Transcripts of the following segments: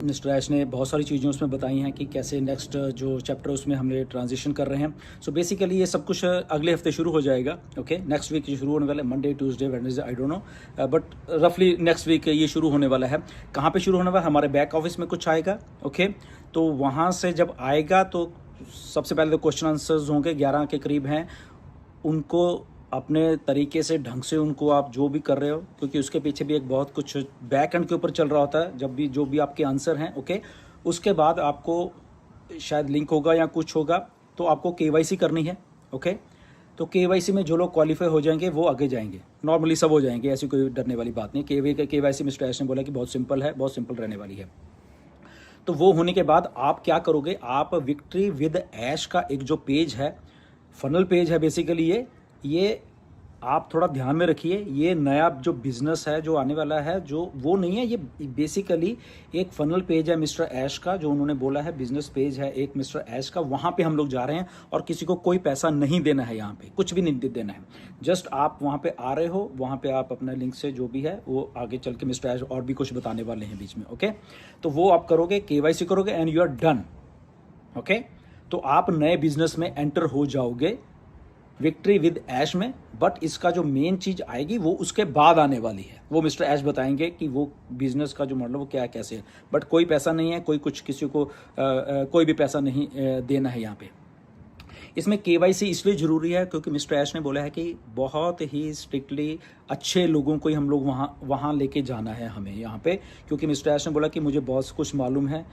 Mister ऐश ने बहुत सारी चीज़ें उसमें बताई हैं कि कैसे नेक्स्ट जो चैप्टर उसमें हमने ट्रांजिशन कर रहे हैं। सो बेसिकली ये सब कुछ अगले हफ्ते शुरू हो जाएगा। ओके, नेक्स्ट वीक शुरू होने वाला है, Monday Tuesday Wednesday, I don't know, but रफली नेक्स्ट वीक ये शुरू होने वाला है। कहाँ पे शुरू होने वाला है? हमारे बैक ऑफिस में कुछ आएगा। ओके, तो वहाँ से जब आएगा तो सबसे पहले तो क्वेश्चन आंसर्स होंगे, 11 के करीब हैं। उनको अपने तरीके से ढंग से उनको आप जो भी कर रहे हो, क्योंकि उसके पीछे भी एक बहुत कुछ बैक एंड के ऊपर चल रहा होता है जब भी जो भी आपके आंसर हैं। ओके, उसके बाद आपको शायद लिंक होगा या कुछ होगा, तो आपको केवाईसी करनी है। ओके, तो केवाईसी में जो लोग क्वालिफाई हो जाएंगे वो आगे जाएंगे। नॉर्मली सब हो जाएंगे, ऐसी कोई डरने वाली बात नहीं। केवाईसी मिस्टर ऐश ने बोला कि बहुत सिंपल है, बहुत सिंपल रहने वाली है। तो वो होने के बाद आप क्या करोगे? आप विक्ट्री विद ऐश का एक जो पेज है, फनल पेज है बेसिकली, ये आप थोड़ा ध्यान में रखिए। ये नया जो बिजनेस है जो आने वाला है, जो वो नहीं है, ये बेसिकली एक फनल पेज है मिस्टर ऐश का, जो उन्होंने बोला है बिजनेस पेज है एक मिस्टर ऐश का। वहाँ पे हम लोग जा रहे हैं और किसी को कोई पैसा नहीं देना है, यहाँ पे कुछ भी नहीं देना है। जस्ट आप वहाँ पे आ रहे हो, वहाँ पे आप अपना लिंक से जो भी है वो आगे चल के मिस्टर ऐश और भी कुछ बताने वाले हैं बीच में। ओके, तो वो आप करोगे, केवाईसी करोगे and you are done. Okay, तो आप नए बिजनेस में एंटर हो जाओगे विक्ट्री विद ऐश में। बट इसका जो मेन चीज आएगी वो उसके बाद आने वाली है। वो मिस्टर ऐश बताएंगे कि वो बिजनेस का जो मॉडल वो क्या कैसे है। बट कोई पैसा नहीं है, कोई कुछ किसी को कोई भी पैसा नहीं देना है यहाँ पे। इसमें केवाईसी इसलिए जरूरी है क्योंकि मिस्टर ऐश ने बोला है कि बहुत ही स्ट्रिक्टली अच्छे लोगों को ही हम लोग वहाँ लेके जाना है हमें यहाँ पे। क्योंकि मिस्टर ऐश ने बोला कि मुझे बहुत कुछ मालूम है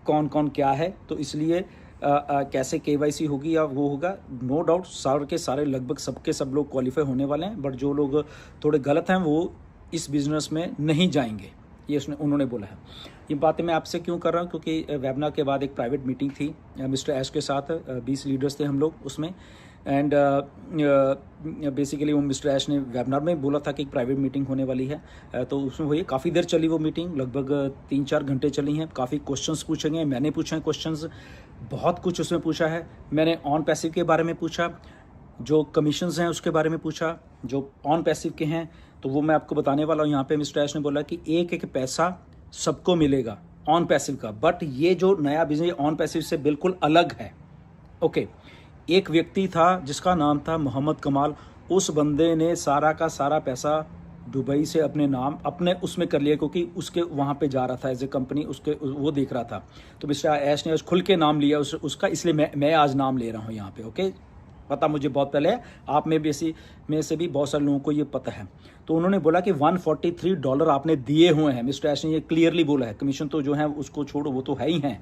कौन कौन क्या है, तो इसलिए कैसे केवाईसी होगी या वो होगा। नो डाउट सारे के सारे लगभग सबके सब लोग क्वालिफाई होने वाले हैं, बट जो लोग थोड़े गलत हैं वो इस बिज़नेस में नहीं जाएंगे, ये उन्होंने बोला है। ये बातें मैं आपसे क्यों कर रहा हूँ? क्योंकि वेबिनार के बाद एक प्राइवेट मीटिंग थी मिस्टर ऐश के साथ, 20 लीडर्स थे हम लोग उसमें। एंड बेसिकली वो मिस्टर ऐश ने वेबिनार में बोला था कि एक प्राइवेट मीटिंग होने वाली है। तो उसमें वही काफ़ी देर चली वो मीटिंग, लगभग 3-4 घंटे चली हैं। काफ़ी क्वेश्चंस पूछे गए, मैंने पूछे हैं क्वेश्चंस, बहुत कुछ उसमें पूछा है। मैंने ऑन पैसिव के बारे में पूछा, जो कमीशंस हैं उसके बारे में पूछा, जो ऑन पैसिव के हैं तो वो मैं आपको बताने वाला हूँ। यहाँ पे मिस्टर ऐश ने बोला कि एक एक पैसा सबको मिलेगा ऑन पैसिव का, बट ये जो नया बिजनेस ऑन पैसिव से बिल्कुल अलग है। ओके, एक व्यक्ति था जिसका नाम था मोहम्मद कमाल। उस बंदे ने सारा का सारा पैसा दुबई से अपने नाम अपने उसमें कर लिया, क्योंकि उसके वहाँ पे जा रहा था एज ए कंपनी, उसके वो देख रहा था। तो मिस्टर ऐश ने खुल के नाम लिया उसका, इसलिए मैं आज नाम ले रहा हूँ यहाँ पे। ओके, पता मुझे बहुत पहले है, आप में से भी बहुत सारे लोगों को ये पता है। तो उन्होंने बोला कि $143 आपने दिए हुए हैं। मिस्टर ऐश ने ये क्लियरली बोला है। कमीशन तो जो है उसको छोड़ो, वो तो है ही हैं,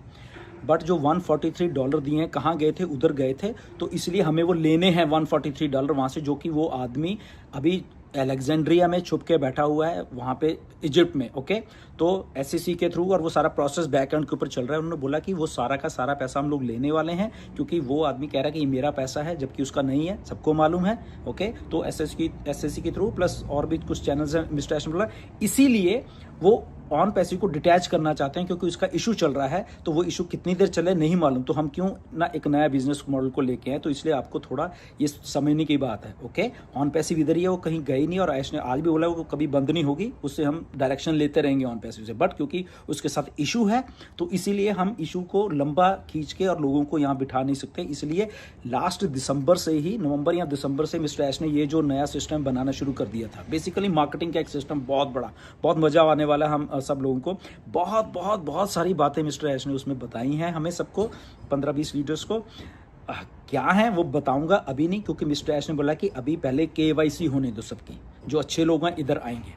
बट जो $143 दिए हैं कहाँ गए थे? उधर गए थे। तो इसलिए हमें वो लेने हैं $143 वहाँ से, जो कि वो आदमी अभी अलेक्जेंड्रिया में छुप के बैठा हुआ है वहाँ पे इजिप्ट में। ओके, तो एससीसी के थ्रू और वो सारा प्रोसेस बैक एंड के ऊपर चल रहा है। उन्होंने बोला कि वो सारा का सारा पैसा हम लोग लेने वाले हैं, क्योंकि वो आदमी कह रहा है कि ये मेरा पैसा है जबकि उसका नहीं है, सबको मालूम है। ओके, तो एसएससी के थ्रू प्लस और भी कुछ चैनल्स हैं मिस्टर ऐश ने बोला, इसीलिए वो ऑन पैसिव को डिटैच करना चाहते हैं, क्योंकि उसका इशू चल रहा है। तो वो इशू कितनी देर चले नहीं मालूम, तो हम क्यों ना एक नया बिजनेस मॉडल को लेके आए। तो इसलिए आपको थोड़ा ये समझने की बात है। ओके, ऑन पैसिव इधर ही है, वो कहीं गई नहीं, और ऐश ने आज भी बोला वो कभी बंद नहीं होगी, उससे हम डायरेक्शन लेते रहेंगे ऑन पैसिव से। बट क्योंकि उसके साथ इशू है तो इसीलिए हम इशू को लंबा खींच के और लोगों को यहाँ बिठा नहीं सकते। इसलिए लास्ट दिसंबर से ही, नवंबर या दिसंबर से मिस्टर ऐश ने ये जो नया सिस्टम बनाना शुरू कर दिया था। बेसिकली मार्केटिंग का एक सिस्टम बहुत बड़ा, बहुत मजा आने वाला है हम सब लोगों को। बहुत बहुत बहुत सारी बातें मिस्टर ऐश ने उसमें बताई हैं हमें सबको, 15-20 लीडर्स को। क्या है वो बताऊंगा अभी नहीं, क्योंकि मिस्टर ऐश ने बोला कि अभी पहले केवाईसी होने दो सबकी। जो अच्छे लोग हैं इधर आएंगे,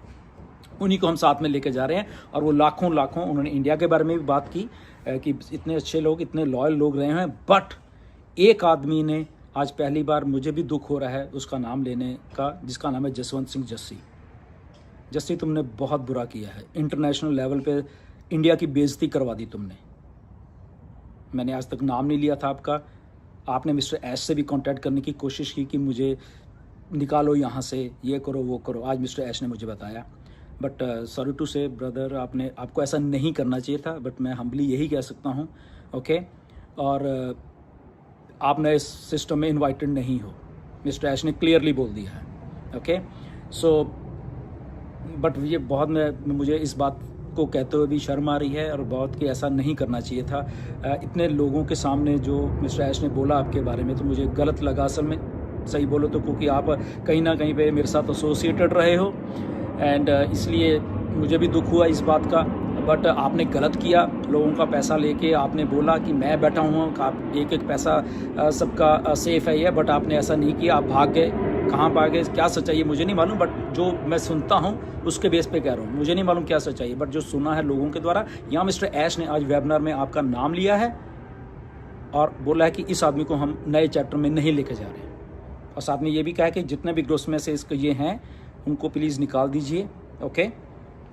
उन्हीं को हम साथ में लेके जा रहे हैं। और वो लाखों लाखों, उन्होंने इंडिया के बारे में भी बात की कि इतने अच्छे लोग, इतने लॉयल लोग रहे हैं। बट एक आदमी ने आज पहली बार, मुझे भी दुख हो रहा है उसका नाम लेने का, जिसका नाम है जसवंत सिंह जस्सी। जस्सी, तुमने बहुत बुरा किया है। इंटरनेशनल लेवल पे इंडिया की बेइज्जती करवा दी तुमने। मैंने आज तक नाम नहीं लिया था आपका। आपने मिस्टर ऐश से भी कांटेक्ट करने की कोशिश की कि मुझे निकालो यहाँ से, ये करो वो करो। आज मिस्टर ऐश ने मुझे बताया, बट सॉरी टू से ब्रदर, आपको ऐसा नहीं करना चाहिए था। बट मैं हम्बली यही कह सकता हूँ। ओके, और आप नए सिस्टम में इन्वाइटेड नहीं हो, मिस्टर ऐश ने क्लियरली बोल दिया है। ओके, सो बट ये बहुत मुझे इस बात को कहते हुए भी शर्म आ रही है और बहुत कि ऐसा नहीं करना चाहिए था। इतने लोगों के सामने जो मिस्टर ऐश ने बोला आपके बारे में तो मुझे गलत लगा असल में, सही बोलो तो, क्योंकि आप कहीं ना कहीं पे मेरे साथ एसोसिएटेड रहे हो एंड इसलिए मुझे भी दुख हुआ इस बात का। बट आपने गलत किया, लोगों का पैसा लेके आपने बोला कि मैं बैठा हूँ, आप एक एक पैसा सबका सेफ है ये, बट आपने ऐसा नहीं किया, आप भाग गए। कहाँ भाग गए, क्या सच्चाई है मुझे नहीं मालूम, बट जो मैं सुनता हूँ उसके बेस पे कह रहा हूँ, मुझे नहीं मालूम क्या सच्चाई है, बट जो सुना है लोगों के द्वारा। यहाँ मिस्टर ऐश ने आज वेबिनार में आपका नाम लिया है और बोला है कि इस आदमी को हम नए चैप्टर में नहीं लेके जा रहे हैं, और साथ में ये भी कहा है कि जितने भी ग्रोस में से इसके ये हैं उनको प्लीज़ निकाल दीजिए। ओके,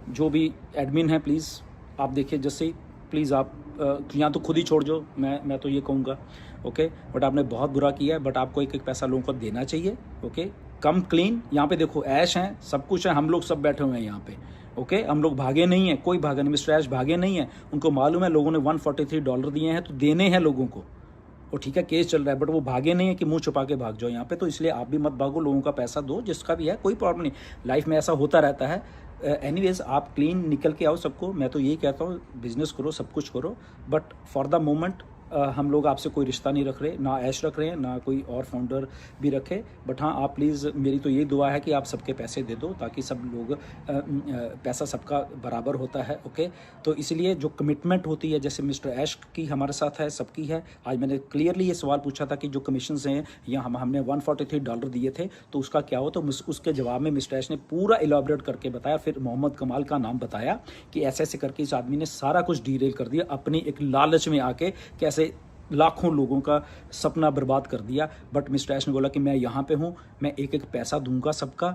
जो भी एडमिन है प्लीज़ आप देखिए, जैसे ही प्लीज़ आप या तो खुद ही छोड़ दो, मैं तो ये कहूँगा। ओके, बट आपने बहुत बुरा किया है, बट आपको एक एक पैसा लोगों को देना चाहिए। ओके, कम क्लीन। यहाँ पे देखो ऐश हैं, सब कुछ है, हम लोग सब बैठे हुए हैं यहाँ पे। ओके, हम लोग भागे नहीं हैं, कोई भागा नहीं, मिस्टर ऐश भागे नहीं है। उनको मालूम है लोगों ने $143 दिए हैं तो देने हैं लोगों को, और ठीक है केस चल रहा है, बट वो भागे नहीं है कि मुंह छुपा के भाग जाओ यहाँ पे। तो इसलिए आप भी मत भागो, लोगों का पैसा दो, जिसका भी है, कोई प्रॉब्लम नहीं, लाइफ में ऐसा होता रहता है। एनीवेज आप क्लीन निकल के आओ सबको, मैं तो यही कहता हूँ, बिजनेस करो, सब कुछ करो, बट फॉर द मोमेंट हम लोग आपसे कोई रिश्ता नहीं रख रहे, ना ऐश रख रहे हैं, ना कोई और फाउंडर भी रखे। बट हाँ, आप प्लीज़, मेरी तो यही दुआ है कि आप सबके पैसे दे दो ताकि सब लोग पैसा सबका बराबर होता है। ओके, तो इसलिए जो कमिटमेंट होती है, जैसे मिस्टर ऐश की हमारे साथ है, सबकी है। आज मैंने क्लियरली ये सवाल पूछा था कि जो कमीशंस हैं या हमने $143 दिए थे तो उसका क्या हो, तो उसके जवाब में मिस्टर ऐश ने पूरा इलाबरेट करके बताया। फिर मोहम्मद कमाल का नाम बताया कि ऐसे ऐसे करके इस आदमी ने सारा कुछ डिटेल कर दिया, अपनी एक लालच में आके कैसे लाखों लोगों का सपना बर्बाद कर दिया। बट मिस्टर ऐश ने बोला कि मैं यहाँ पे हूँ, मैं एक एक पैसा दूंगा सबका,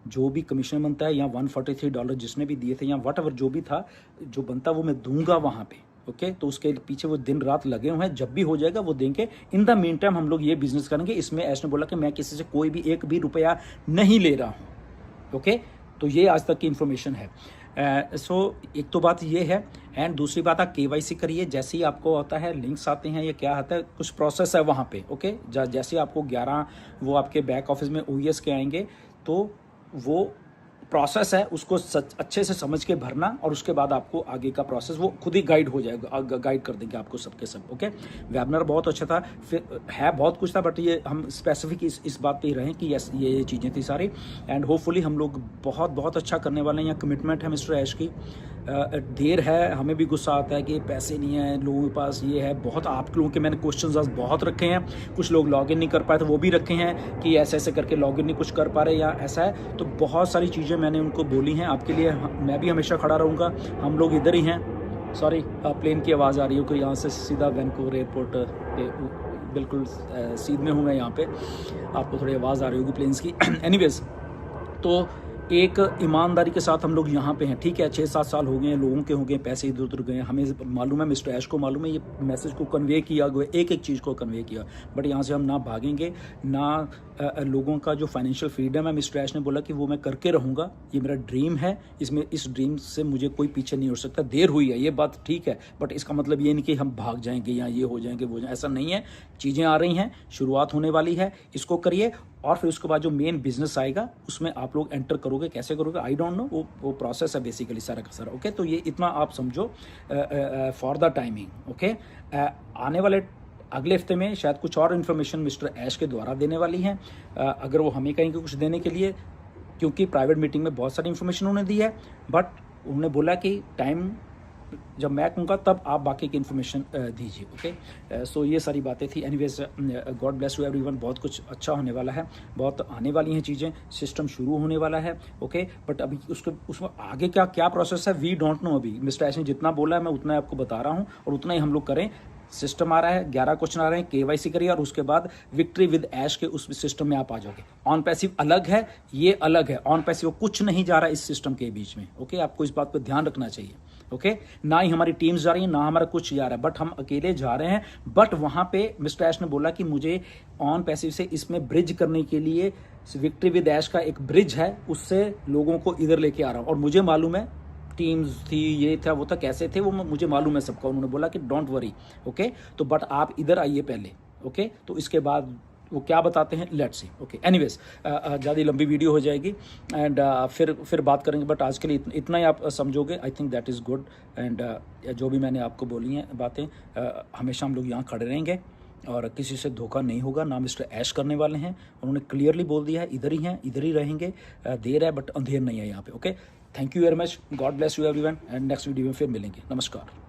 जो भी कमीशन बनता है, या $143 जिसने भी दिए थे या वट एवर जो भी था, जो बनता वो मैं दूंगा वहाँ पे। ओके, तो उसके पीछे वो दिन रात लगे हुए हैं, जब भी हो जाएगा वो देंगे। इन द मीन टाइम हम लोग ये बिजनेस करेंगे। इसमें ऐश ने बोला कि मैं किसी से कोई भी एक भी रुपया नहीं ले रहा हूँ। ओके, तो ये आज तक की इन्फॉर्मेशन है। सो एक तो बात ये है, एंड दूसरी बात आप KYC करिए। जैसे ही आपको आता है लिंक्स आते हैं, ये क्या आता है, कुछ प्रोसेस है वहाँ पे। ओके, जैसे आपको 11 वो आपके बैक ऑफिस में OES के आएंगे, तो वो प्रोसेस है, उसको अच्छे से समझ के भरना, और उसके बाद आपको आगे का प्रोसेस वो खुद ही गाइड हो जाएगा, गाइड कर देंगे आपको सबके सब। ओके, वेबिनार बहुत अच्छा था, फिर है बहुत कुछ था, बट ये हम स्पेसिफिक इस बात पे ही रहें कि यस ये चीज़ें थी सारी, एंड होपफुली हम लोग बहुत बहुत अच्छा करने वाले हैं। यहाँ कमिटमेंट है मिस्टर ऐश की। देर है, हमें भी गुस्सा आता है कि पैसे नहीं है लोगों के पास, ये है बहुत। आप लोगों के मैंने क्वेश्चंस आज बहुत रखे हैं, कुछ लोग लॉगिन नहीं कर पाए तो वो भी रखे हैं कि ऐसे ऐसे करके लॉगिन नहीं कुछ कर पा रहे या ऐसा है। तो बहुत सारी चीज़ें मैंने उनको बोली हैं आपके लिए, मैं भी हमेशा खड़ा रहूँगा। हम लोग इधर ही हैं। सॉरी, प्लेन की आवाज़ आ रही है कि यहाँ से सीधा वैंकूवर एयरपोर्ट पे बिल्कुल सीध में हूँ मैं यहाँ पे, आपको थोड़ी आवाज़ आ रही होगी प्लेन्स की। एनीवेज, तो एक ईमानदारी के साथ हम लोग यहाँ पे हैं, ठीक है। 6-7 साल हो गए हैं, लोगों के हो गए, पैसे इधर उधर गए, हमें मालूम है, मिस्टर ऐश को मालूम है, ये मैसेज को कन्वे किया गया, एक एक चीज़ को कन्वे किया। बट यहाँ से हम ना भागेंगे, ना लोगों का जो फाइनेंशियल फ्रीडम है, मिस्टर ऐश ने बोला कि वो मैं करके रहूँगा, ये मेरा ड्रीम है, इसमें इस ड्रीम से मुझे कोई पीछे नहीं हो सकता। देर हुई है ये बात ठीक है, बट इसका मतलब ये नहीं कि हम भाग जाएंगे या ये हो जाएंगे वो, ऐसा नहीं है। चीज़ें आ रही हैं, शुरुआत होने वाली है, इसको करिए, और फिर उसके बाद जो मेन बिजनेस आएगा उसमें आप लोग एंटर करोगे। कैसे करोगे आई डोंट नो, वो प्रोसेस है बेसिकली सारा का सारा। ओके, तो ये इतना आप समझो फॉर द टाइमिंग। ओके, आने वाले अगले हफ्ते में शायद कुछ और इन्फॉर्मेशन मिस्टर ऐश के द्वारा देने वाली हैं, अगर वो हमें कहेंगे कुछ देने के लिए, क्योंकि प्राइवेट मीटिंग में बहुत सारी इन्फॉर्मेशन उन्होंने दी है, बट उन्होंने बोला कि टाइम जब मैं कहूँगा तब आप बाकी की इन्फॉर्मेशन दीजिए। ओके, सो ये सारी बातें थी। Anyways, God bless you everyone. बहुत कुछ अच्छा होने वाला है, बहुत आने वाली हैं चीज़ें, सिस्टम शुरू होने वाला है। ओके, बट अभी उसमें आगे क्या प्रोसेस है वी डोंट नो। अभी मिस्टर ऐश ने जितना बोला है मैं उतना आपको बता रहा हूँ, और उतना ही हम लोग करें। सिस्टम आ रहा है, 11 क्वेश्चन आ रहे हैं, KYC करिए, और उसके बाद विक्ट्री विद ऐश के उस सिस्टम में आप आ जाओगे। ऑन पैसिव अलग है, ये अलग है। ऑन पैसिव कुछ नहीं जा रहा इस सिस्टम के बीच में। ओके, आपको इस बात पर ध्यान रखना चाहिए। ओके, ना ही हमारी टीम्स जा रही है, ना हमारा कुछ जा रहा है, बट हम अकेले जा रहे हैं। बट वहां पे मिस्टर ऐश ने बोला कि मुझे ऑन पैसिव से इसमें ब्रिज करने के लिए विक्ट्री विद ऐश का एक ब्रिज है, उससे लोगों को इधर लेके आ रहा हूँ। और मुझे मालूम है टीम्स थी, ये था वो था, कैसे थे वो मुझे मालूम है सबका। उन्होंने बोला कि डोंट वरी। ओके, तो बट आप इधर आइए पहले। ओके, तो इसके बाद वो क्या बताते हैं, लेट्स सी। ओके, एनीवेज ज़्यादा लंबी वीडियो हो जाएगी एंड फिर बात करेंगे, बट आज के लिए इतना ही आप समझोगे, I think that is good. And जो भी मैंने आपको बोली हैं बातें, हमेशा हम लोग यहाँ खड़े रहेंगे और किसी से धोखा नहीं होगा, ना मिस्टर ऐश करने वाले हैं। उन्होंने क्लियरली बोल दिया है, इधर ही हैं, इधर ही रहेंगे, देर है बट अंधेर नहीं है यहाँ पे। Okay, thank you very much, God bless you everyone, and next video में फिर मिलेंगे। नमस्कार।